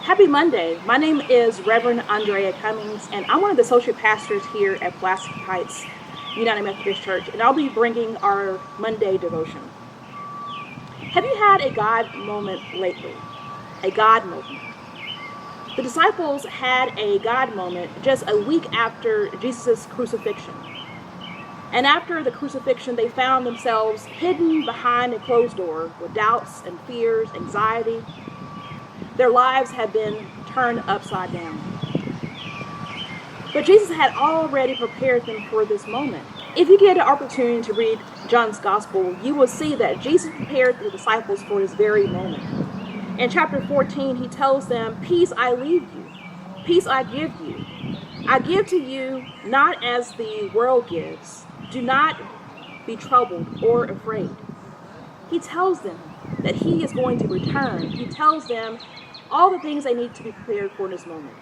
Happy Monday. My name is Reverend Andrea Cummings, and I'm one of the associate pastors here at Pulaski Heights United Methodist Church, and I'll be bringing our Monday devotion. Have you had a God moment lately? A God moment. The disciples had a God moment just a week after Jesus' crucifixion. And after the crucifixion, they found themselves hidden behind a closed door with doubts and fears, anxiety. Their lives had been turned upside down. But Jesus had already prepared them for this moment. If you get an opportunity to read John's Gospel, you will see that Jesus prepared the disciples for this very moment. In chapter 14, he tells them, "Peace I leave you, peace I give you. I give to you not as the world gives. Do not be troubled or afraid." He tells them that he is going to return. He tells them all the things they need to be prepared for in this moment.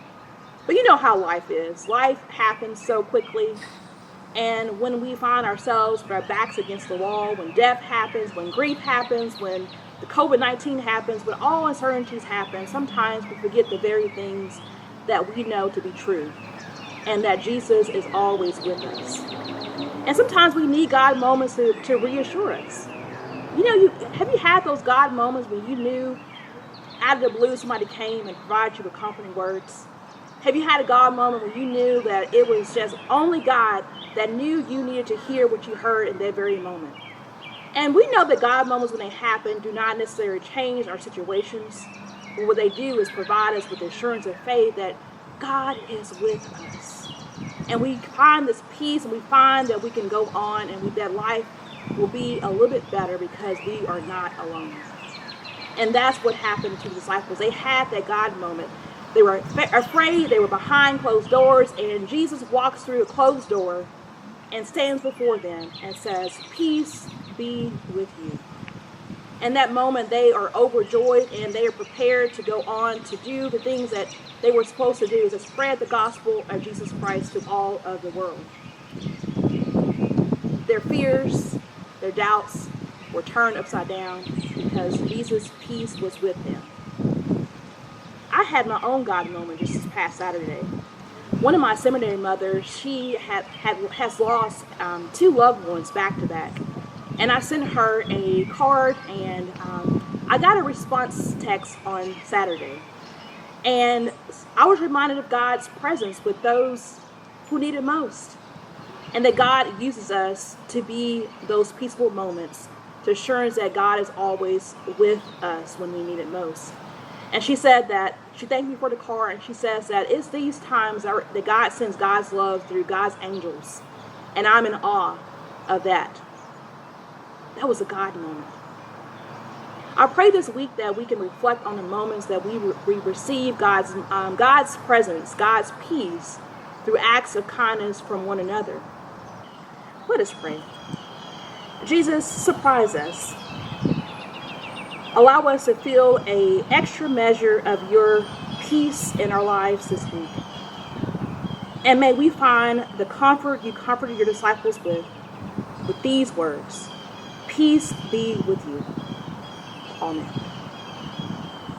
But you know how life is. Life happens so quickly. And when we find ourselves with our backs against the wall, when death happens, when grief happens, when the COVID-19 happens, when all uncertainties happen, sometimes we forget the very things that we know to be true, and that Jesus is always with us. And sometimes we need God moments to reassure us. Have you had those God moments when you knew out of the blue somebody came and provided you with comforting words? Have you had a God moment when you knew that it was just only God that knew you needed to hear what you heard in that very moment? And we know that God moments, when they happen, do not necessarily change our situations. But what they do is provide us with the assurance of faith that God is with us. And we find this peace, and we find that we can go on, and that life will be a little bit better because we are not alone. And that's what happened to the disciples. They had that God moment. They were afraid. They were behind closed doors. And Jesus walks through a closed door and stands before them and says, "Peace be with you." And that moment, they are overjoyed, and they are prepared to go on to do the things that they were supposed to do, to spread the gospel of Jesus Christ to all of the world. Their fears, their doubts were turned upside down because Jesus' peace was with them. I had my own God moment just this past Saturday. One of my seminary mothers, she has lost two loved ones back to back. And I sent her a card, and I got a response text on Saturday. And I was reminded of God's presence with those who need it most. And that God uses us to be those peaceful moments, to assure us that God is always with us when we need it most. And she said that, she thanked me for the card, and she says that it's these times that God sends God's love through God's angels. And I'm in awe of that. That was a God moment. I pray this week that we can reflect on the moments that we receive God's presence, God's peace, through acts of kindness from one another. Let us pray. Jesus, surprise us. Allow us to feel an extra measure of your peace in our lives this week. And may we find the comfort you comforted your disciples with these words. Peace be with you. Amen.